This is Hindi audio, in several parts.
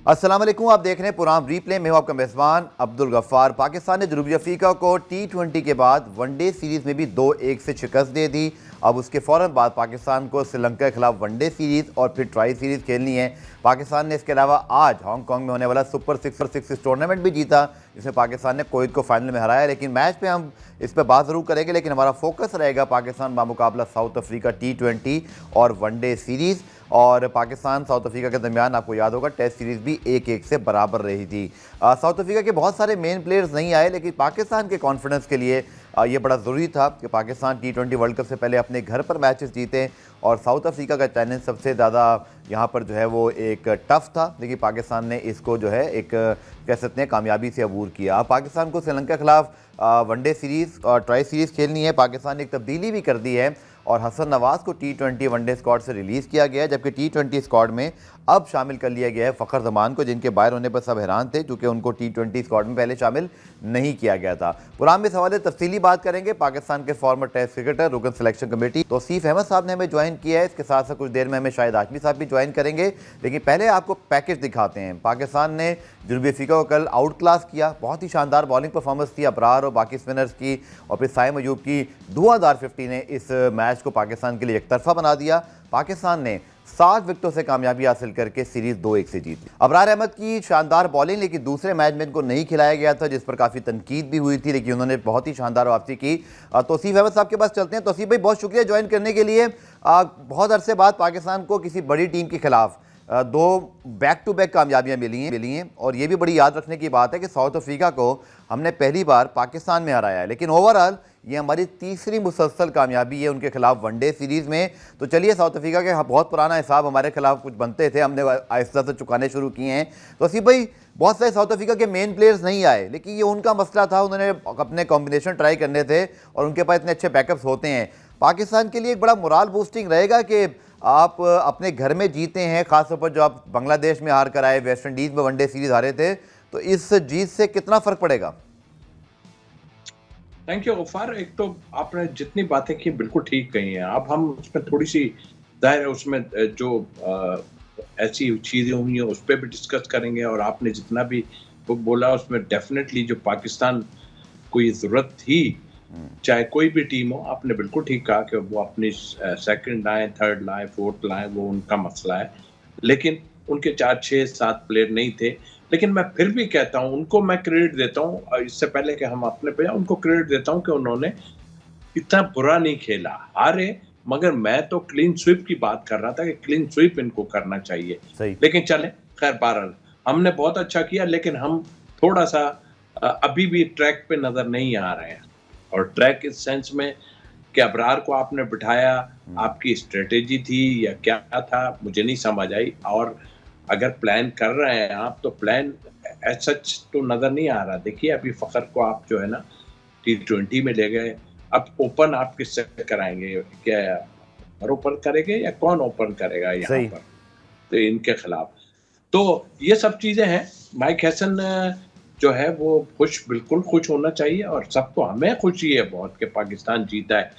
अस्सलाम वालेकुम, आप देख रहे हैं प्रोग्राम रीप्ले। मैं हूं आपका मेज़बान अब्दुल गफ्फार। पाकिस्तान ने जनूबी अफ्रीका को T20 के बाद वनडे सीरीज़ में भी 2-1 से शिकस्त दे दी। अब उसके फ़ौरन बाद पाकिस्तान को श्रीलंका के खिलाफ वनडे सीरीज़ और फिर ट्राई सीरीज़ खेलनी है। पाकिस्तान ने इसके अलावा आज हांगकॉन्ग में होने वाला सुपर 6 टूर्नामेंट भी जीता, जिसमें पाकिस्तान ने कुवैत को फाइनल में हराया। लेकिन मैच पे हम इस पर बात ज़रूर करेंगे, लेकिन हमारा फोकस रहेगा पाकिस्तान बामुकाबला साउथ अफ्रीका T20 और वनडे सीरीज़। और पाकिस्तान साउथ अफ्रीका के दरमियान आपको याद होगा टेस्ट सीरीज़ भी 1-1 से बराबर रही थी। साउथ अफ्रीका के बहुत सारे मेन प्लेयर्स नहीं आए, लेकिन पाकिस्तान के कॉन्फिडेंस के लिए ये बड़ा ज़रूरी था कि पाकिस्तान T20 वर्ल्ड कप से पहले अपने घर पर मैचेस जीते। और साउथ अफ्रीका का चैलेंज सबसे ज़्यादा यहाँ पर जो है वो एक टफ़ था, लेकिन पाकिस्तान ने इसको जो है एक कह सकते हैं कामयाबी से अबूर किया। अब पाकिस्तान को श्रीलंका के खिलाफ वनडे सीरीज़ और ट्राई सीरीज़ खेलनी है। पाकिस्तान ने एक तब्दीली भी कर दी है और हसन नवाज़ को T20 वनडे स्क्वाड से रिलीज़ किया गया है, जबकि T20 स्क्वाड में अब शामिल कर लिया गया है फ़खर जमान को, जिनके बाहर होने पर सब हैरान थे क्योंकि उनको T20 स्क्वाड में पहले शामिल नहीं किया गया था। प्रोग्राम में सवाल तफसीली बात करेंगे। पाकिस्तान के फॉर्मर टेस्ट क्रिकेटर, रुकन सिलेक्शन कमेटी तौसीफ अहमद साहब ने हमें ज्वाइन किया है। इसके साथ साथ कुछ देर में हमें शाहिद हाशमी साहब भी ज्वाइन करेंगे, लेकिन पहले आपको पैकेज दिखाते हैं। पाकिस्तान ने जनूबी अफ्रीका को कल आउट क्लास किया, बहुत ही शानदार बॉलिंग परफॉर्मेंस थी अबरार और बाकी स्पिनर्स की, और फिर साइम अयूब की धुआंधार 50 ने इस मैच को पाकिस्तान के लिए एक तरफा बना दिया। पाकिस्तान ने 7 विकेटों से कामयाबी हासिल करके सीरीज 2-1 से जीती। अबरार अहमद की शानदार बॉलिंग, लेकिन दूसरे मैच में इनको नहीं खिलाया गया था, जिस पर काफ़ी तनकीद भी हुई थी, लेकिन उन्होंने बहुत ही शानदार वापसी की। तौसीफ अहमद साहब के पास चलते हैं। तौसीफ भाई, बहुत शुक्रिया ज्वाइन करने के लिए। बहुत अरसे बाद पाकिस्तान को किसी बड़ी टीम के खिलाफ 2 बैक टू बैक कामयाबियाँ मिली हैं और ये भी बड़ी याद रखने की बात है कि साउथ अफ्रीका को हमने पहली बार पाकिस्तान में हराया है, लेकिन ओवरऑल ये हमारी तीसरी मुसलसल कामयाबी है उनके खिलाफ वनडे सीरीज़ में। तो चलिए, साउथ अफ्रीका के बहुत पुराना हिसाब हमारे खिलाफ कुछ बनते थे, हमने आहिस्ता से चुकाने शुरू किए हैं। तो असीफ भाई, बहुत सारे साउथ अफ्रीका के मेन प्लेयर्स नहीं आए, लेकिन ये उनका मसला था, उन्होंने अपने कॉम्बिनेशन ट्राई करने थे और उनके पास इतने अच्छे बैकअप्स होते हैं। पाकिस्तान के लिए एक बड़ा मोराल बूस्टिंग रहेगा कि आप अपने घर में जीते हैं, खासतौर पर जो आप बांग्लादेश में हार कर आए, वेस्ट इंडीज़ में वनडे सीरीज़ हारे थे, तो इस जीत से कितना फ़र्क पड़ेगा? Thank you Ghaffar. एक तो आपने जितनी बातें की बिल्कुल ठीक कही हैं। अब हम उसमें थोड़ी सी जाहिर है उसमें जो ऐसी चीज़ें हुई हैं उस पर भी डिस्कस करेंगे, और आपने जितना भी बोला उसमें डेफिनेटली जो पाकिस्तान को ये ज़रूरत थी, चाहे कोई भी टीम हो, आपने बिल्कुल ठीक कहा कि वो अपनी सेकंड लाएं, थर्ड लाएं, फोर्थ लाएं, वो उनका मसला है। लेकिन उनके 4, 6, 7 प्लेयर नहीं थे। लेकिन मैं फिर भी कहता हूँ, उनको मैं क्रेडिट देता हूँ, इससे पहले कि हम अपने पे, उनको क्रेडिट देता हूँ कि उन्होंने इतना बुरा नहीं खेला। हारे, मगर मैं तो क्लीन स्वीप की बात कर रहा था कि क्लीन स्वीप इनको करना चाहिए। लेकिन चले, खैर बहरहाल हमने बहुत अच्छा किया, लेकिन हम थोड़ा सा अभी भी ट्रैक पे नजर नहीं आ रहे हैं। और ट्रैक इस सेंस में कि अबरार को आपने बिठाया, आपकी स्ट्रेटेजी थी या क्या था, मुझे नहीं समझ आई। और अगर प्लान कर रहे हैं आप, तो प्लान एज सच तो नजर नहीं आ रहा। देखिए, अभी फ़खर को आप जो है ना T20 में ले गए, अब ओपन आप किससे कराएंगे? क्या ओपन करेंगे या कौन ओपन करेगा यहाँ पर? तो इनके खिलाफ तो ये सब चीजें हैं। माइक हैसन जो है वो बिल्कुल खुश होना चाहिए, और सबको, हमें खुशी है बहुत कि पाकिस्तान जीता है।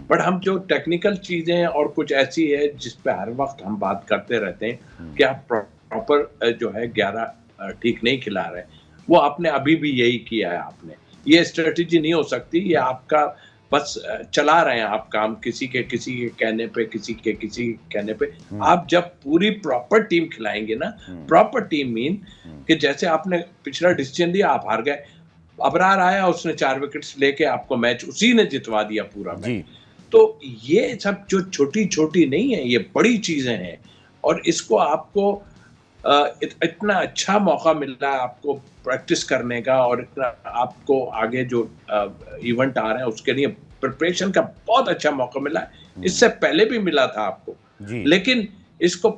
बट हम जो टेक्निकल चीजें और कुछ ऐसी है जिस पे हर वक्त हम बात करते रहते हैं कि आप प्रॉपर जो है 11 ठीक नहीं खिला रहे, वो आपने अभी भी यही किया है। आपने ये स्ट्रेटेजी नहीं हो सकती, ये आपका बस चला रहे हैं आप काम, किसी के कहने पे, किसी के कहने पे। आप जब पूरी प्रॉपर टीम खिलाएंगे ना, प्रॉपर टीम मीन कि जैसे आपने पिछला डिसीजन लिया, आप हार गए, अबरार आया, उसने 4 विकेट्स लेके आपको मैच उसी ने जितवा दिया पूरा मैच। तो ये सब जो छोटी छोटी नहीं है, ये बड़ी चीजें हैं, और इसको आपको इतना अच्छा मौका मिल रहा है आपको प्रैक्टिस करने का, और इतना आपको आगे जो इवेंट आ रहे हैं उसके लिए प्रिपरेशन का बहुत अच्छा मौका मिला है। इससे पहले भी मिला था आपको, लेकिन इसको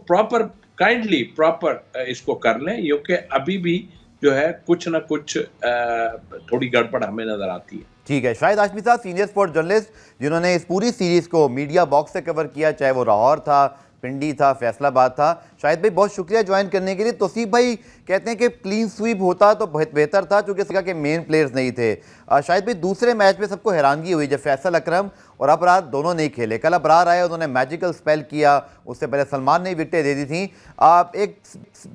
काइंडली प्रॉपर इसको कर लें, क्योंकि अभी भी जो है कुछ ना कुछ थोड़ी गड़बड़ हमें नजर आती है। ठीक है, शाहिद हाशमी साहब, सीनियर स्पोर्ट्स जर्नलिस्ट, जिन्होंने इस पूरी सीरीज को मीडिया बॉक्स से कवर किया, चाहे वो लाहौर था, पिंडी था, फैसलाबाद था। शाहिद भाई बहुत शुक्रिया ज्वाइन करने के लिए। तौसीफ भाई कहते हैं कि क्लीन स्वीप होता तो बहुत बेहतर था, क्योंकि इसका के मेन प्लेयर्स नहीं थे। शाहिद भाई दूसरे मैच में सबको हैरानगी हुई जब फैसल अकरम और अबरार दोनों नहीं खेले। कल अबरार आए, उन्होंने मैजिकल स्पेल किया, उससे पहले सलमान ने विकेटें दे दी थी। एक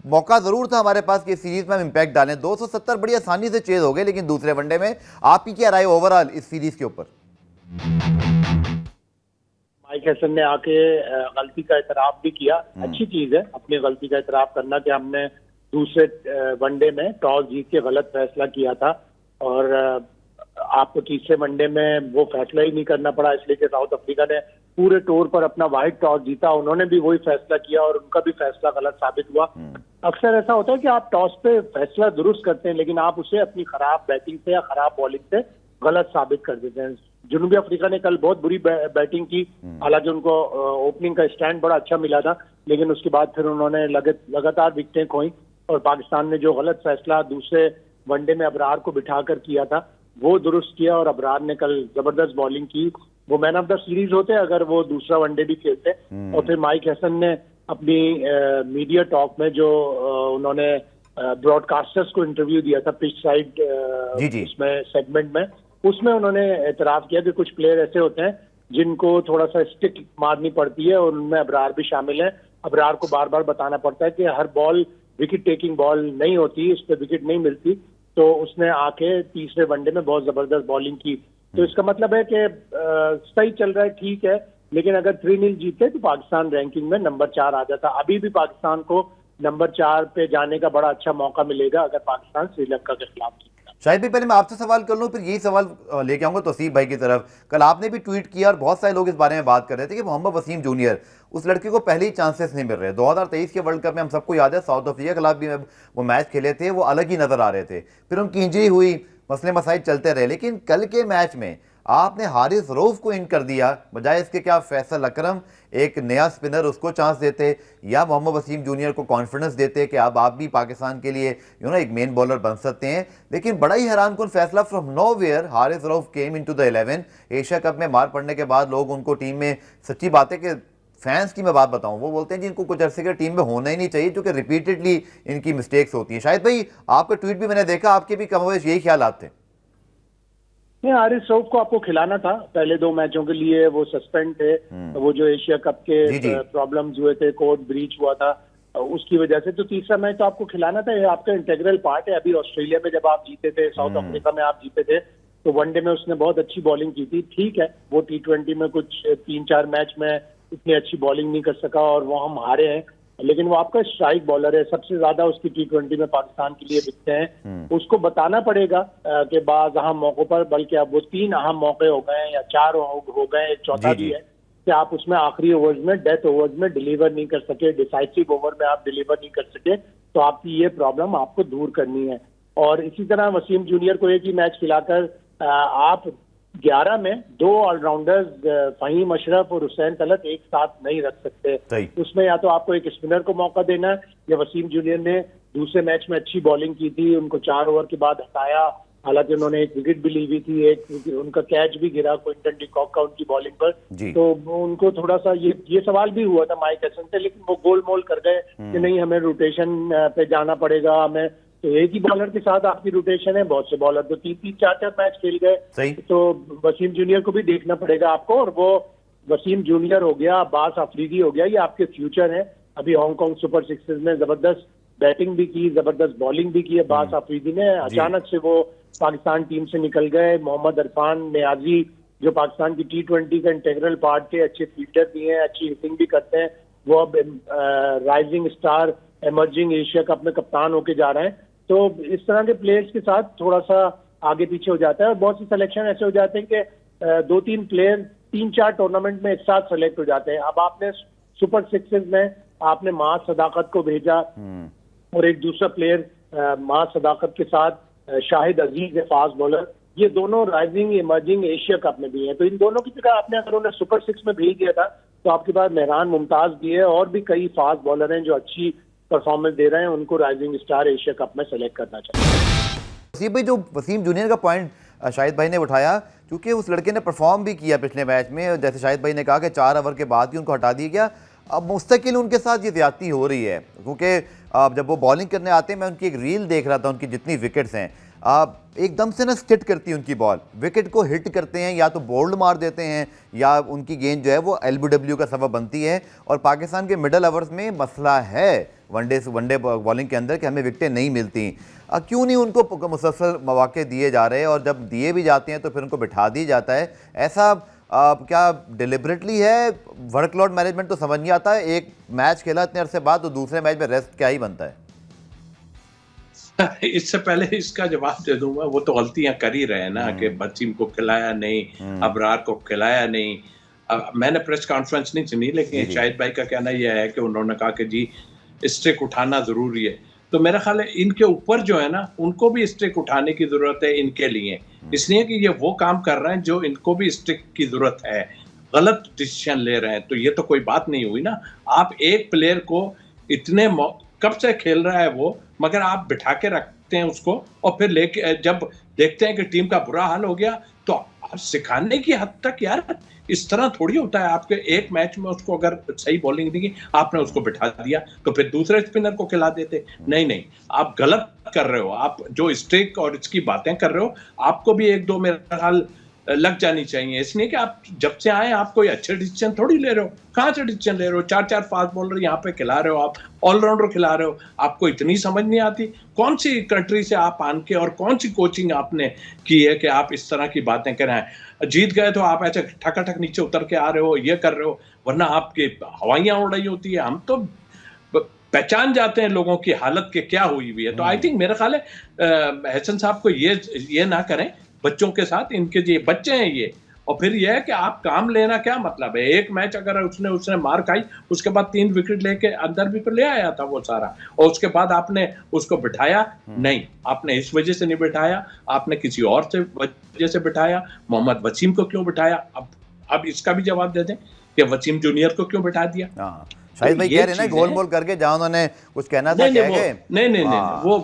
मौका ज़रूर था हमारे पास कि सीरीज़ में हम इम्पैक्ट डालें। 270 बड़ी आसानी से चेज हो गए, लेकिन दूसरे वनडे में आपकी क्या राय ओवरऑल इस सीरीज़ के ऊपर? माइक हैसन ने आके गलती का एतराफ भी किया। अच्छी चीज है अपनी गलती का एतराफ करना कि हमने दूसरे वनडे में टॉस जीत के गलत फैसला किया था और आपको तीसरे वनडे में वो फैसला ही नहीं करना पड़ा, इसलिए कि साउथ अफ्रीका ने पूरे टूर पर अपना वाहिद टॉस जीता, उन्होंने भी वही फैसला किया और उनका भी फैसला गलत साबित हुआ। अक्सर ऐसा होता है कि आप टॉस पे फैसला दुरुस्त करते हैं, लेकिन आप उसे अपनी खराब बैटिंग से या खराब बॉलिंग से गलत साबित कर देते हैं। जनूबी अफ्रीका ने कल बहुत बुरी बैटिंग की, हालांकि उनको ओपनिंग का स्टैंड बड़ा अच्छा मिला था, लेकिन उसके बाद फिर उन्होंने लगातार विकेटें खोई और पाकिस्तान ने जो गलत फैसला दूसरे वनडे में अबरार को बिठाकर किया था वो दुरुस्त किया और अबरार ने कल जबरदस्त बॉलिंग की। वो मैन ऑफ द सीरीज होते अगर वो दूसरा वनडे भी खेलते। और फिर माइक हैसन ने अपनी मीडिया टॉक में जो उन्होंने ब्रॉडकास्टर्स को इंटरव्यू दिया था पिच साइड उसमें सेगमेंट में, उसमें उन्होंने एतराफ किया कि कुछ प्लेयर ऐसे होते हैं जिनको थोड़ा सा स्टिक मारनी पड़ती है और उनमें अबरार भी शामिल है। अबरार को बार बार बताना पड़ता है कि हर बॉल विकेट टेकिंग बॉल नहीं होती, इस पे विकेट नहीं मिलती। तो उसने आके तीसरे वनडे में बहुत जबरदस्त बॉलिंग की। तो इसका मतलब है कि सही चल रहा है, ठीक है, लेकिन अगर 3-0 जीते तो पाकिस्तान रैंकिंग में नंबर 4 आ जाता। अभी भी पाकिस्तान को नंबर 4 पे जाने का बड़ा अच्छा मौका मिलेगा अगर पाकिस्तान श्रीलंका के खिलाफ जीतता। शाहिद भाई पहले मैं आपसे सवाल कर लूं, फिर यही सवाल लेके आऊंगा तौसीफ भाई की तरफ। कल आपने भी ट्वीट किया और बहुत सारे लोग इस बारे में बात कर रहे थे कि मोहम्मद वसीम जूनियर, उस लड़के को पहले ही चांसेस नहीं मिल रहे। 2023 के वर्ल्ड कप में हम सबको याद है साउथ अफ्रीका के खिलाफ भी वो मैच खेले थे, वो अलग ही नजर आ रहे थे। फिर उनकी इंजरी हुई, मसले मसाइल चलते रहे, लेकिन कल के मैच में आपने हारिस रऊफ को इन कर दिया, बजाय इसके कि आप फैसल अकरम एक नया स्पिनर उसको चांस देते या मोहम्मद वसीम जूनियर को कॉन्फिडेंस देते कि अब आप भी पाकिस्तान के लिए एक मेन बॉलर बन सकते हैं। लेकिन बड़ा ही हैरानकुन फैसला, from nowhere Haris Rauf came into the 11। Asia cup में मार पड़ने के बाद लोग उनको टीम में, सच्ची बात है कि फैंस की मैं बात बताऊं, वो बोलते हैं जी इनको कुछ अरसे के टीम में होना ही नहीं चाहिए, क्योंकि रिपीटेडली इनकी मिस्टेक्स होती हैं। शायद भाई आपका ट्वीट भी मैंने देखा, आपके भी कमोवेश यही ख्याल आते हैं। नहीं, हारिस रऊफ को आपको खिलाना था, पहले 2 मैचों के लिए वो सस्पेंड थे। वो जो एशिया कप के प्रॉब्लम्स हुए थे, कोर्ट ब्रीच हुआ था, उसकी वजह से। तो तीसरा मैच तो आपको खिलाना था, ये आपका इंटीग्रल पार्ट है। अभी ऑस्ट्रेलिया में जब आप जीते थे, साउथ अफ्रीका में आप जीते थे, तो वनडे में उसने बहुत अच्छी बॉलिंग की थी। ठीक है, वो T20 में कुछ 3-4 मैच में इतनी अच्छी बॉलिंग नहीं कर सका और वो हम हारे हैं, लेकिन वो आपका स्ट्राइक बॉलर है। सबसे ज्यादा उसकी T20 में पाकिस्तान के लिए बिकते हैं। उसको बताना पड़ेगा कि बाज अहम मौकों पर, बल्कि अब वो 3 अहम मौके हो गए हैं या 4 हो गए, एक चौथा भी है कि आप उसमें आखिरी ओवर्स में, डेथ ओवर्स में डिलीवर नहीं कर सके, डिसाइसिव ओवर में आप डिलीवर नहीं कर सके, तो आपकी ये प्रॉब्लम आपको दूर करनी है। और इसी तरह वसीम जूनियर को एक ही मैच खिलाकर आप 11 में 2 ऑलराउंडर्स फहीम अशरफ और हुसैन तलत एक साथ नहीं रख सकते। उसमें या तो आपको एक स्पिनर को मौका देना है, या वसीम जूनियर ने दूसरे मैच में अच्छी बॉलिंग की थी, उनको 4 ओवर के बाद हटाया, हालांकि उन्होंने एक विकेट भी ली हुई थी, एक उनका कैच भी गिरा क्विंटन डी कॉक का उनकी बॉलिंग पर। तो उनको थोड़ा सा ये सवाल भी हुआ था माइक हैसन से, लेकिन वो गोलमोल कर गए कि नहीं, हमें रोटेशन पे जाना पड़ेगा, हमें तो एक ही बॉलर के साथ आपकी रोटेशन है, बहुत से बॉलर तो 3-3, 4-4 मैच खेल गए। तो वसीम जूनियर को भी देखना पड़ेगा आपको। और वो वसीम जूनियर हो गया, अब्बास अफरीदी हो गया, ये आपके फ्यूचर हैं। अभी हांगकांग सुपर सिक्सर्स में जबरदस्त बैटिंग भी की, जबरदस्त बॉलिंग भी की अब्बास अफरीदी ने। अचानक से वो पाकिस्तान टीम से निकल गए। मोहम्मद इरफान नियाजी जो पाकिस्तान की T20 का इंटीग्रल पार्ट के अच्छे फील्डर भी हैं, अच्छी हिटिंग भी करते हैं, वो अब rising star emerging Asia cup में कप्तान होके जा रहे हैं। तो इस तरह के प्लेयर्स के साथ थोड़ा सा आगे पीछे हो जाता है और बहुत से सिलेक्शन ऐसे हो जाते हैं कि 2-3 प्लेयर 3-4 टूर्नामेंट में एक साथ सेलेक्ट हो जाते हैं। अब आपने सुपर सिक्सेस में आपने माज सदाकत को भेजा और एक दूसरा प्लेयर माज सदाकत के साथ शाहिद अजीज है फास्ट बॉलर, ये दोनों राइजिंग इमर्जिंग एशिया कप में भी हैं। तो इन दोनों की जगह आपने अगर उन्हें सुपर 6 में भेज दिया था तो आपके पास मेहरान मुमताज भी है और भी कई फास्ट बॉलर हैं जो अच्छी परफॉर्मेंस दे रहे हैं, उनको राइजिंग स्टार एशिया कप में सेलेक्ट करना चाहिए। वसीम भाई, जो वसीम जूनियर का पॉइंट शाहिद भाई ने उठाया, क्योंकि उस लड़के ने परफॉर्म भी किया पिछले मैच में, जैसे शाहिद भाई ने कहा कि 4 ओवर के बाद ही उनको हटा दिया गया। अब मुस्तकिल उनके साथ ये ज्यादती हो रही है, क्योंकि जब वो बॉलिंग करने आते हैं, मैं उनकी एक रील देख रहा था, उनकी जितनी विकेट्स हैं एकदम से ना स्किट करती है उनकी बॉल, विकेट को हिट करते हैं, या तो बोल्ड मार देते हैं या उनकी गेंद जो है वो LBW का सबब बनती है। और पाकिस्तान के मिडल ओवर्स में मसला है वनडे बॉलिंग के अंदर कि हमें विकेटें नहीं मिलती। क्यों नहीं उनको मुसलसल मौके दिए जा रहे हैं, और जब दिए भी जाते हैं तो फिर उनको बिठा दिया जाता है? ऐसा क्या डिलिबरेटली है? वर्कलोड मैनेजमेंट तो समझ नहीं आता है, एक मैच खेला इतने अरसे बाद तो दूसरे मैच में रेस्ट क्या ही बनता है? इससे पहले इसका जवाब दे दूंगा, वो तो गलतियां कर ही रहे हैं ना कि वसीम को खिलाया नहीं, अबरार को खिलाया नहीं। मैंने प्रेस कॉन्फ्रेंस नहीं सुनी, लेकिन शाहिद भाई का कहना यह है कि उन्होंने कहा कि जी स्ट्रिक उठाना जरूरी है। तो मेरा ख्याल है इनके ऊपर जो है ना, उनको भी स्ट्रिक उठाने की जरूरत है इनके लिए, इसलिए कि ये वो काम कर रहे हैं जो इनको भी स्ट्रिक की जरूरत है। गलत डिसीजन ले रहे हैं तो ये तो कोई बात नहीं हुई ना। आप एक प्लेयर को इतने कब से खेल रहा है वो, मगर आप बिठा के रखते हैं उसको, और फिर लेके जब देखते हैं कि टीम का बुरा हाल हो गया तो आप सिखाने की हद तक, यार इस तरह थोड़ी होता है। आपके एक मैच में उसको अगर सही बॉलिंग दी, आपने उसको बिठा दिया तो फिर दूसरे स्पिनर को खिला देते। नहीं, आप गलत कर रहे हो। आप जो स्ट्रिक और इसकी बातें कर रहे हो, आपको भी एक दो मेरा ख्याल लग जानी चाहिए, इसलिए कि आप जब से आए आप कोई अच्छे डिसीजन थोड़ी ले रहे हो। कहाँ से डिसीजन ले रहे हो? 4 फास्ट बॉलर यहाँ पे खिला रहे हो, आप ऑलराउंडर खिला रहे हो। आपको इतनी समझ नहीं आती? कौन सी कंट्री से आप आन के और कौन सी कोचिंग आपने की है कि आप इस तरह की बातें कर रहे हैं? जीत गए तो आप ऐसे ठकाठक नीचे उतर के आ रहे हो, ये कर रहे हो, वरना आपकी हवाइयां उड़ रही होती है। हम तो पहचान जाते हैं लोगों की हालत के क्या हुई हुई है। तो आई थिंक मेरा ख्याल है हसन साहब को ये ना करें बच्चों के साथ। इनके ये बच्चे हैं ये, और फिर यह है कि आप काम लेना क्या मतलब है? एक मैच अगर उसने मार खाई, उसके बाद 3 विकेट लेके अंदर भी तो ले आया था वो सारा, और उसके बाद आपने उसको बिठाया नहीं। आपने इस वजह से नहीं बिठाया, आपने किसी और से वजह से बिठाया। मोहम्मद वसीम को क्यों बिठाया? अब इसका भी जवाब दे दें कि वसीम जूनियर को क्यों बिठा दिया? शाहिद भाई कह रहे हैं ना गोल मोल करके, जहां उन्होंने कुछ कहना था नहीं, वो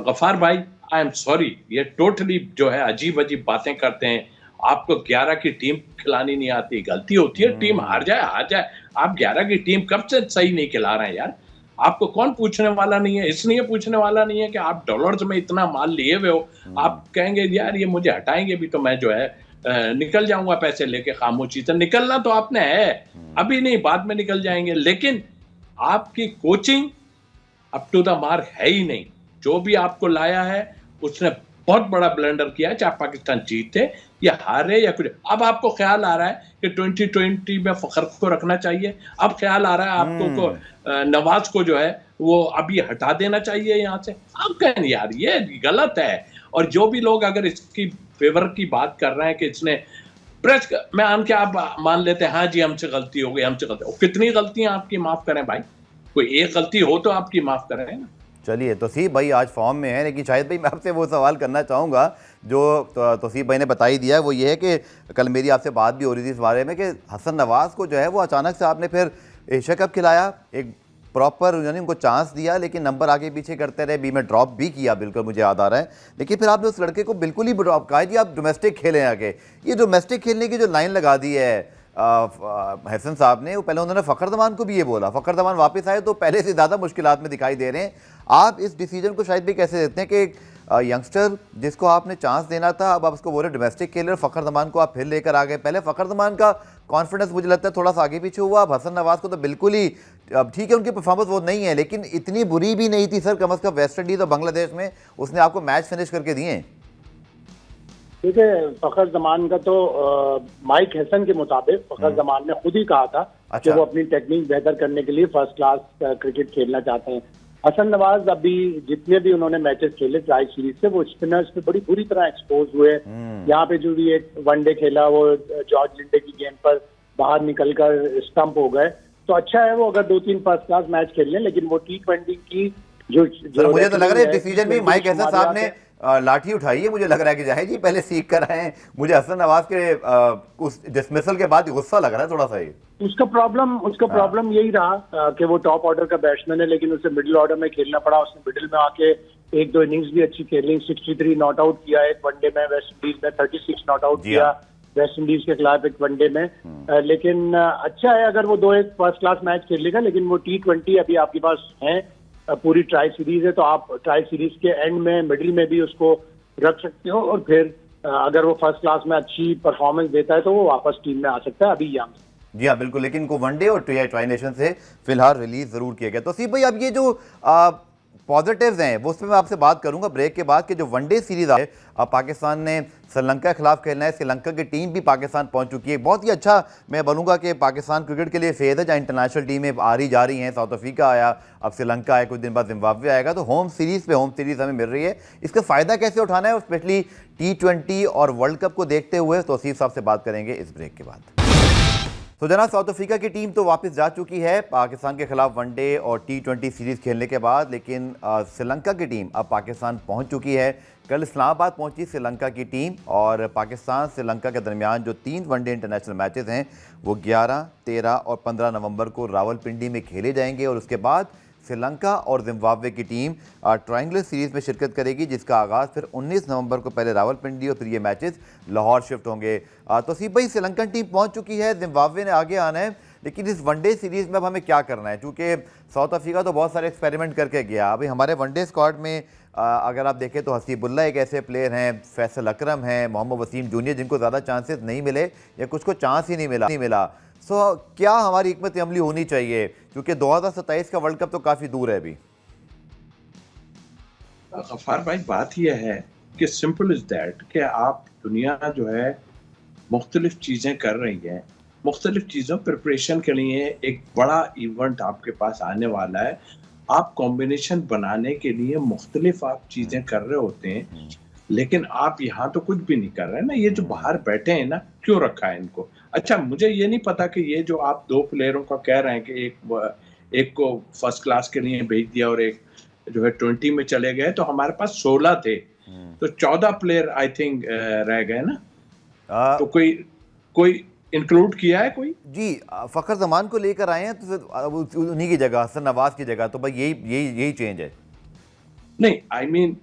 गफार भाई, आई एम सॉरी, ये टोटली जो है अजीब बातें करते हैं। आपको 11 की टीम खिलानी नहीं आती, गलती होती है, टीम हार जाए। आप 11 की टीम कब से सही नहीं खिला रहे हैं यार? आपको कौन पूछने वाला नहीं है? इसलिए पूछने वाला नहीं है कि आप डॉलर्स में इतना माल लिए हुए हो। आप कहेंगे यार ये मुझे हटाएंगे भी तो मैं जो है निकल जाऊंगा पैसे लेके खामोशी से। निकलना तो आपने है, अभी नहीं, बाद में निकल जाएंगे। लेकिन आपकी coaching up to the mark है ही नहीं। जो भी आपको लाया है उसने बहुत बड़ा ब्लंडर किया है, चाहे पाकिस्तान जीते या हारे या कुछ। अब आपको ख्याल आ रहा है कि 2020 में फखर को रखना चाहिए। अब ख्याल आ रहा है आपको नवाज को जो है वो अभी हटा देना चाहिए यहाँ से। आप कहें यार ये गलत है। और जो भी लोग अगर इसकी फेवर की बात कर रहे हैं कि इसने प्रेस में आन के आप मान लेते हैं हाँ जी हमसे गलती हो गई, हमसे गलती। कितनी गलतियां आपकी माफ करें भाई? कोई एक गलती हो तो आपकी माफ करें ना। चलिए, तौसीफ भाई आज फॉर्म में है, लेकिन शायद भाई मैं आपसे वो सवाल करना चाहूँगा जो तौसीफ भाई ने बता ही दिया है। वो ये है कि कल मेरी आपसे बात भी हो रही थी इस बारे में कि हसन नवाज़ को जो है वो अचानक से आपने फिर एशिया कप खिलाया, एक प्रॉपर यानी उनको चांस दिया, लेकिन नंबर आगे पीछे करते रहे, बी में ड्रॉप भी किया, बिल्कुल मुझे याद आ रहा है। लेकिन फिर आपने उस लड़के को बिल्कुल ही ड्रॉप कहा जी आप डोमेस्टिक खेलें आगे। ये डोमेस्टिक खेलने की जो लाइन लगा दी है हसन साहब ने, वो पहले उन्होंने फ़खर जमान को भी ये बोला, फ़खर जमान वापस आए तो पहले से ज़्यादा मुश्किलात में दिखाई दे रहे हैं। आप इस डिसीजन को शायद भी कैसे देते हैं कि यंगस्टर जिसको आपने चांस देना था, अब आप उसको बोले डोमेस्टिक खेले, और फ़खर जमान को आप फिर लेकर आ गए? पहले फ़खर जमान का कॉन्फिडेंस मुझे लगता है थोड़ा सा आगे पीछे हुआ। अब हसन नवाज़ को तो बिल्कुल ही, अब ठीक है उनकी परफॉर्मेंस वो नहीं है, लेकिन इतनी बुरी भी नहीं थी सर, कम अज़ कम वेस्ट इंडीज़ और बांग्लादेश में उसने आपको मैच फिनिश करके दिए। देखिए, फ़खर जमान का तो माइक हसन के मुताबिक फ़खर जमान ने खुद ही कहा था कि वो अपनी टेक्निक बेहतर करने के लिए फर्स्ट क्लास क्रिकेट खेलना चाहते हैं। हसन नवाज अभी जितने भी उन्होंने मैचेस खेले ट्राई सीरीज से, वो स्पिनर्स पे बड़ी बुरी तरह एक्सपोज हुए। यहाँ पे जो भी एक वनडे खेला वो जॉर्ज लिंडे की गेंद पर बाहर निकलकर स्टंप हो गए। तो अच्छा है वो अगर 2-3 फर्स्ट क्लास मैच खेल लें, लेकिन वो T20 की जो मुझे तो लग रहा है डिसीजन भी माइक हसन साहब ने लाठी उठाई है। मुझे लग रहा है कि जाहिर जी पहले सीख कर आए हैं। मुझे हसन नवाज के उस डिसमिसल के बाद गुस्सा लग रहा है थोड़ा सा। ही उसका प्रॉब्लम यही रहा कि वो टॉप ऑर्डर का बैट्समैन है, लेकिन उसे मिडिल ऑर्डर में खेलना पड़ा। उसने मिडिल में आके 1-2 इनिंग्स भी अच्छी खेली, 63 नॉट आउट किया एक वनडे में, वेस्ट इंडीज में 36 नॉट आउट किया, वेस्ट इंडीज के खिलाफ एक वनडे में। लेकिन अच्छा है अगर वो 2-1 फर्स्ट क्लास मैच खेल लेगा, लेकिन वो T20 अभी आपके पास है, पूरी ट्राई सीरीज है, तो आप ट्राई सीरीज के एंड में मिडिल में भी उसको रख सकते हो, और फिर अगर वो फर्स्ट क्लास में अच्छी परफॉर्मेंस देता है तो वो वापस टीम में आ सकता है अभी यहाँ। जी हाँ बिल्कुल, लेकिन इनको वनडे और ट्राई नेशन से फिलहाल रिलीज जरूर किया गया। तो सी भाई, अब ये जो पॉजिटिव्स हैं वो उसमें मैं आपसे बात करूंगा ब्रेक के बाद, कि जो वनडे सीरीज है अब पाकिस्तान ने श्रीलंका के खिलाफ खेलना है, श्रीलंका की टीम भी पाकिस्तान पहुंच चुकी है। बहुत ही अच्छा मैं बोलूंगा कि पाकिस्तान क्रिकेट के लिए फेज है, जहाँ इंटरनेशनल टीमें आ रही जा रही हैं। साउथ अफ्रीका आया, अब श्रीलंका आया, कुछ दिन बाद जिम्बाब्वे आएगा, तो होम सीरीज हमें मिल रही है। इसका फ़ायदा कैसे उठाना है, और स्पेशली T20 और वर्ल्ड कप को देखते हुए, तो तौसीफ साहब से बात करेंगे इस ब्रेक के बाद। तो जनाब, साउथ अफ्रीका की टीम तो वापस जा चुकी है पाकिस्तान के खिलाफ वनडे और T20 सीरीज़ खेलने के बाद, लेकिन श्रीलंका की टीम अब पाकिस्तान पहुंच चुकी है। कल इस्लामाबाद पहुंची श्रीलंका की टीम, और पाकिस्तान श्रीलंका के दरमियान जो 3 वनडे इंटरनेशनल मैचेस हैं वो 11, 13 और 15 नवंबर को रावलपिंडी में खेले जाएंगे, और उसके बाद श्रीलंका और जिम्बाब्वे की टीम ट्रायंगुलर सीरीज़ में शिरकत करेगी, जिसका आगाज़ फिर 19 नवंबर को पहले रावलपिंडी और फिर ये मैचेस लाहौर शिफ्ट होंगे। तो सी भाई, श्रीलंकन टीम पहुंच चुकी है, जिम्बाब्वे ने आगे आना है, लेकिन इस वनडे सीरीज़ में अब हमें क्या करना है, क्योंकि साउथ अफ्रीका तो बहुत सारे एक्सपेरिमेंट करके गया। अभी हमारे वनडे स्क्वाड में अगर आप देखें तो हसीबुल्ला एक ऐसे प्लेयर हैं, फैसल अकरम हैं, मोहम्मद वसीम जूनियर, जिनको ज़्यादा चांसेस नहीं मिले या कुछ को चांस ही नहीं मिला। सो क्या हमारी हिकमत अमली होनी चाहिए, क्योंकि 2027 का वर्ल्ड कप तो काफ़ी दूर है अभी। गफ्फार भाई, बात यह है कि सिंपल इज दैट कि आप दुनिया जो है मुख्तलिफ चीज़ें कर रही है, मुख्तलिफ चीज़ों प्रिपरेशन के लिए एक बड़ा इवेंट आपके पास आने वाला है। आप कॉम्बिनेशन बनाने के लिए मुख्तलिफ आप चीज़ें कर रहे होते हैं, लेकिन आप यहाँ तो कुछ भी नहीं कर रहे हैं ना। ये जो बाहर बैठे हैं ना, क्यों रखा है इनको? अच्छा, मुझे ये नहीं पता कि ये जो आप 2 प्लेयरों का कह रहे हैं कि एक को फर्स्ट क्लास के लिए भेज दिया और एक जो है 20 में चले गए, तो हमारे पास 16 थे, तो 14 प्लेयर आई थिंक रह गए ना। तो कोई इंक्लूड किया है कोई? जी, फ़खर जमान को लेकर आए हैं, तो उन्हीं की जगह, हसन नवाज की जगह, तो भाई यही चेंज है। नहीं, आई मीन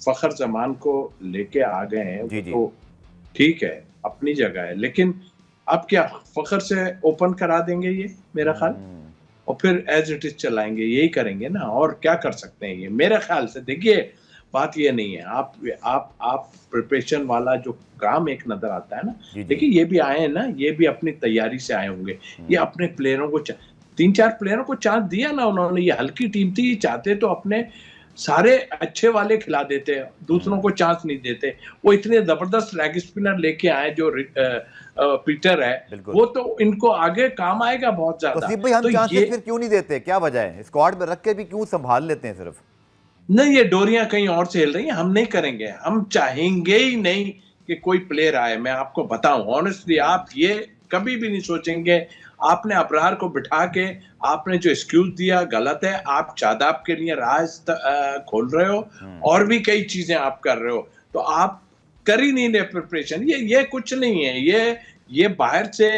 फ़खर जमान को लेके आ गए हैं, तो ठीक है, अपनी जगह है, लेकिन अब क्या फ़खर से ओपन करा देंगे ये, मेरा ख्याल, और फिर एज इट इज चलाएंगे, यही करेंगे ना, और क्या कर सकते हैं ये मेरे ख्याल से। देखिए, बात ये नहीं है, आप प्रिपरेशन वाला जो काम एक नजर आता है ना, देखिए ये भी आए हैं ना, ये भी अपनी तैयारी से आए होंगे, ये अपने प्लेयरों को 3-4 प्लेयरों को चांस दिया ना उन्होंने। ये हल्की टीम थी, चाहते तो अपने सारे अच्छे वाले खिला देते, दूसरों को चांस नहीं देते। वो इतने जबरदस्त लेग स्पिनर लेके आए जो पीटर है, वो तो इनको आगे काम आएगा बहुत ज्यादा। तो हम चांसेस फिर क्यों नहीं देते, क्या वजह है? स्क्वाड में रख के भी क्यों संभाल लेते हैं सिर्फ? नहीं, ये डोरियां कहीं और से हिल रही हैं, हम नहीं करेंगे, हम चाहेंगे ही नहीं कि कोई प्लेयर आए। मैं आपको बताऊं ऑनेस्टली, आप ये कभी भी नहीं सोचेंगे। आपने अबरार को बिठा के आपने जो एक्सक्यूज दिया गलत है। आप शादाब के लिए राज खोल रहे हो, और भी कई चीजें आप कर रहे हो, तो आप कर ही नहीं रहे प्रिपरेशन। ये कुछ नहीं है, ये बाहर से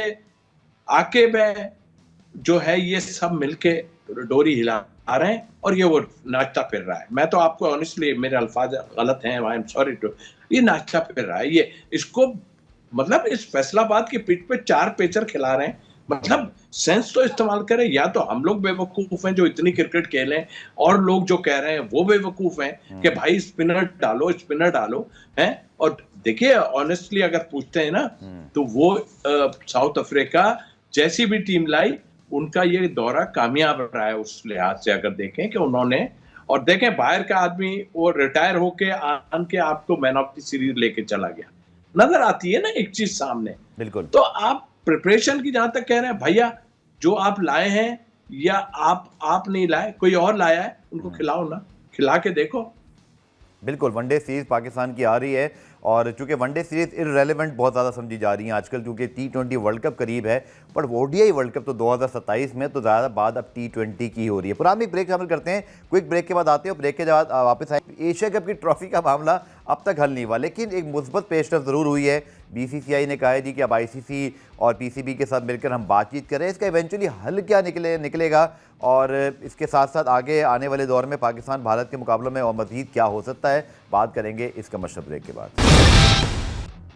आके मैं जो है ये सब मिलके डोरी हिला रहे हैं, और ये वो नाचता फिर रहा है। मैं तो आपको ऑनेस्टली, मेरे अल्फाज गलत हैं, आई एम सॉरी टू, ये नाचता फिर रहा है। ये इसको मतलब इस फैसलाबाद की पिच पे 4 पेचर खिला रहे हैं, मतलब सेंस तो इस्तेमाल करें। या तो हम लोग बेवकूफ हैं जो इतनी क्रिकेट खेलें, और लोग जो कह रहे हैं वो बेवकूफ हैं कि भाई स्पिनर डालो हैं। और देखिए ऑनेस्टली अगर पूछते हैं ना, तो वो साउथ अफ्रीका जैसी भी टीम लाई, उनका ये दौरा कामयाब रहा है उस लिहाज से। अगर देखें कि उन्होंने, और देखें बाहर का आदमी वो रिटायर होके आन के आपको मैन ऑफ द सीरीज लेके चला गया, नजर आती है ना एक चीज सामने। बिल्कुल। तो आप प्रिपरेशन की जहां तक कह रहे हैं, भैया जो आप लाए हैं, या आप नहीं लाए, कोई और लाया है, उनको खिलाओ ना, खिला के देखो। बिल्कुल, वनडे सीरीज़ पाकिस्तान की आ रही है, और चूंकि वनडे सीरीज़ इररेलेवेंट बहुत ज़्यादा समझी जा रही है आजकल, क्योंकि T20 वर्ल्ड कप करीब है, पर ODI वर्ल्ड कप तो 2027 में, तो ज़्यादा बाद अब T20 की हो रही है। पुरानी ब्रेक शामिल करते हैं, क्विक ब्रेक के बाद आते हैं, ब्रेक के बाद वापस आए। एशिया कप की ट्रॉफी का मामला अब तक हल नहीं हुआ, लेकिन एक मुस्बत पेशरफ ज़रूर हुई है। BCCI ने कहा है जी कि अब ICC और PCB के साथ मिलकर हम बातचीत करें, इसका इवेंचुअली हल क्या निकलेगा, और इसके साथ साथ आगे आने वाले दौर में पाकिस्तान भारत के मुकाबलों में और मज़ीद क्या हो सकता है, बात करेंगे इस कमर्शियल ब्रेक के बाद।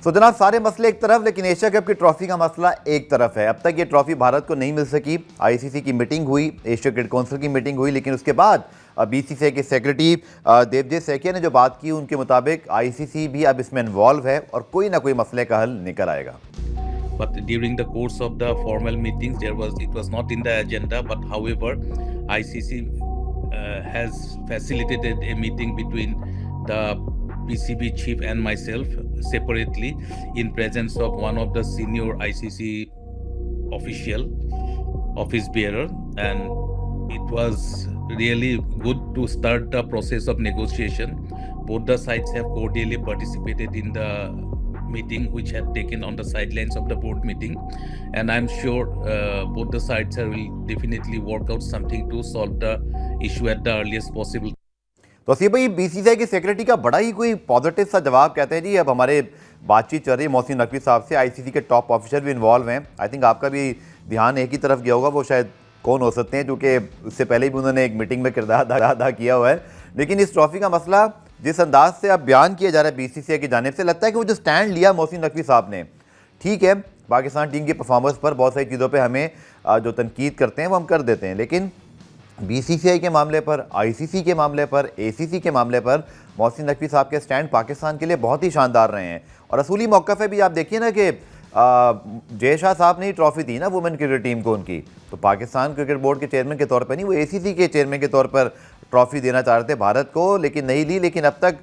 तो जनाब, सारे मसले एक तरफ, लेकिन एशिया कप की ट्रॉफी का मसला एक तरफ है। अब तक ये ट्रॉफी भारत को नहीं मिल सकी। आईसीसी की मीटिंग हुई, एशिया क्रिकेट काउंसिल की मीटिंग हुई, लेकिन उसके बाद बीसीसीआई के सेक्रेटरी देवजीत सैकिया ने जो बात की, उनके मुताबिक आईसीसी भी अब इसमें इन्वॉल्व है और कोई ना कोई मसले का हल निकल आएगा। But during the course of the formal meetings, it was not in the agenda. But however, ICC has facilitated a meeting between the PCB chief and myself separately in presence of one of the senior ICC official, office bearer, and it was really good to start the process of negotiation. Both the sides have cordially participated in the meeting which had taken on the sidelines of the board meeting, and I'm sure both the sides will definitely work out something to solve the issue at the earliest possible. तो असीम भाई, बीसीसीआई के सेक्रेटरी का बड़ा ही कोई पॉजिटिव सा जवाब, कहते हैं जी अब हमारे बातचीत चल रही है मोहसिन नकवी साहब से, आईसीसी के टॉप ऑफिसर भी इन्वॉल्व हैं। आई थिंक आपका भी ध्यान एक ही तरफ गया होगा, वो शायद कौन हो सकते हैं, क्योंकि उससे पहले भी उन्होंने एक मीटिंग में किरदार अदा किया हुआ है। लेकिन इस ट्रॉफी का मसला जिस अंदाज से अब बयान किया जा रहा है बीसीसीआई की जानिब से, लगता है कि वो जो स्टैंड लिया मोहसिन नकवी साहब ने, ठीक है, पाकिस्तान टीम की परफॉर्मेंस पर बहुत सारी चीज़ों पे हमें जो तनकीद करते हैं वो हम कर देते हैं, लेकिन बीसीसीआई के मामले पर, आईसीसी के मामले पर, एसीसी के मामले पर मोहसिन नकवी साहब के स्टैंड पाकिस्तान के लिए बहुत ही शानदार रहे हैं। और असूली मौक़िफ़ है भी, आप देखिए ना कि जय शाह साहब ने ही ट्रॉफी दी ना वुमेन क्रिकेट टीम को उनकी, तो पाकिस्तान क्रिकेट बोर्ड के चेयरमैन के तौर पर नहीं, वो एसीसी के चेयरमैन के तौर पर ट्रॉफी देना चाह रहे थे भारत को, लेकिन नहीं ली, लेकिन अब तक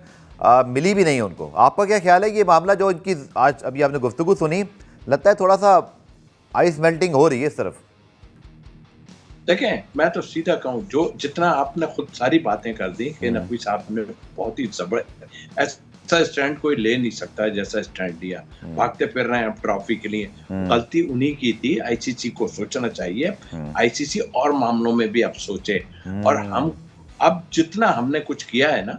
मिली भी नहीं उनको। आपका क्या ख्याल है ये मामला जो इनकी आज अभी आपने गुफ्तगू सुनी, लगता है थोड़ा सा आइस मेल्टिंग हो रही है इस तरफ? देखें, मैं तो सीधा कहूँ, जो जितना आपने खुद सारी बातें कर दी कि नकवी साहब ने बहुत ही जबरदस्त, ऐसा स्टैंड कोई ले नहीं सकता जैसा स्टैंड लिया, भागते फिर रहे हैं अब ट्रॉफी के लिए। गलती उन्हीं की थी, आईसीसी को सोचना चाहिए, आईसीसी और मामलों में भी अब सोचे। और हम अब जितना हमने कुछ किया है ना,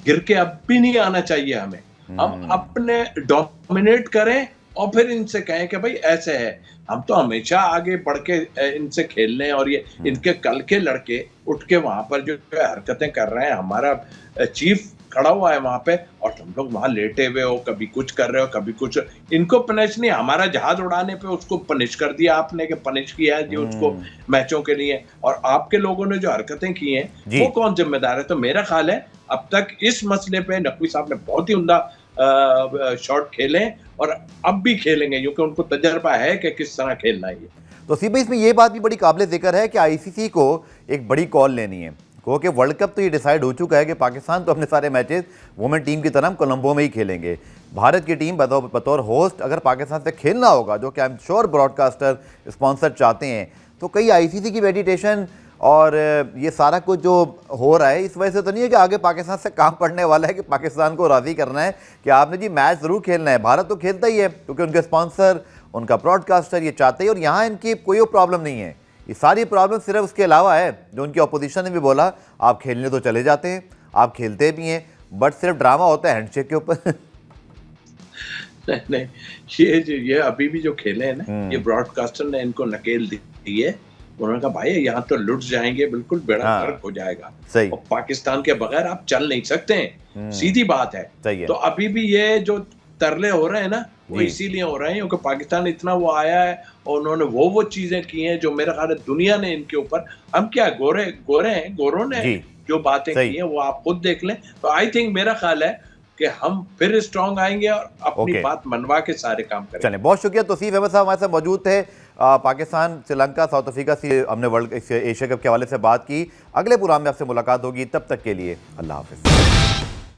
गिर के अब भी नहीं आना चाहिए हमें। हम अपने डोमिनेट करें और फिर इनसे कहें कि भाई ऐसे है। हम तो हमेशा आगे बढ़ के इनसे खेलने, और ये इनके कल के लड़के उठ के वहां पर जो हरकतें कर रहे हैं, हमारा चीफ खड़ा हुआ है वहां पे और तुम लोग वहां लेटे हुए हो, कभी कुछ कर रहे हो, कभी कुछ। इनको पनिश नहीं, हमारा जहाज उड़ाने पे उसको पनिश कर दिया आपने, कि पनिश किया है जी उसको मैचों के लिए, और आपके लोगों ने जो हरकतें की हैं वो कौन जिम्मेदार है? तो मेरा ख्याल है अब तक इस मसले पे नकवी साहब ने बहुत ही उम्दा शॉट खेले और अब भी खेलेंगे, क्योंकि उनको तजर्बा है कि किस तरह खेलना है। तो सीबी, इसमें ये बात भी बड़ी काबिल जिक्र है कि आईसीसी को एक बड़ी कॉल लेनी है, क्योंकि वर्ल्ड कप तो ये डिसाइड हो चुका है कि पाकिस्तान तो अपने सारे मैचेस वुमेन टीम की तरह कोलंबो में ही खेलेंगे। भारत की टीम बतौर होस्ट अगर पाकिस्तान से खेलना होगा, जो कि I am sure broadcaster sponsor चाहते हैं, तो कई आईसीसी की मेडिटेशन और ये सारा कुछ जो हो रहा है इस वजह से तो नहीं है कि आगे पाकिस्तान से काम पड़ने वाला है कि पाकिस्तान को राज़ी करना है कि आपने जी मैच ज़रूर खेलना है। भारत तो खेलता ही है, क्योंकि उनके स्पॉन्सर, उनका ब्रॉडकास्टर ये चाहते ही, और यहाँ इनकी कोई प्रॉब्लम नहीं है। ये सारी प्रॉब्लम सिर्फ उसके अलावा है जो उनकी अपोजिशन ने भी बोला, आप खेलने तो चले जाते हैं, आप खेलते भी हैं, बट सिर्फ ड्रामा होता है हैंडशेक के ऊपर। नहीं, ये अभी भी जो खेले हैं ना, ये ब्रॉडकास्टर ने इनको नकेल दी है। उन्होंने कहा भाई यहाँ तो लुट जाएंगे, बिल्कुल बेड़ा गर्क हो जाएगा। सही। और पाकिस्तान के बगैर आप चल नहीं सकते हैं, सीधी बात है। तो अभी भी ये जो तरले हो रहे हैं ना, वो इसीलिए हो रहे हैं क्योंकि पाकिस्तान इतना वो आया है और उन्होंने वो चीजें की हैं जो मेरा ख्याल है दुनिया ने इनके ऊपर, हम क्या गोरे हैं, गोरों ने जो बातें की हैं वो आप खुद देख लें। तो आई थिंक मेरा ख्याल है कि हम फिर स्ट्रॉन्ग आएंगे और अपनी बात मनवा के सारे काम करेंगे। चलें, बहुत शुक्रिया। तौसीफ अहमद साहब हमारे साथ मौजूद थे। पाकिस्तान, श्रीलंका, साउथ अफ्रीका से हमने वर्ल्ड एशिया कप के हवाले से बात की। अगले प्रोग्राम में आपसे मुलाकात होगी, तब तक के लिए अल्लाह हाफिज़।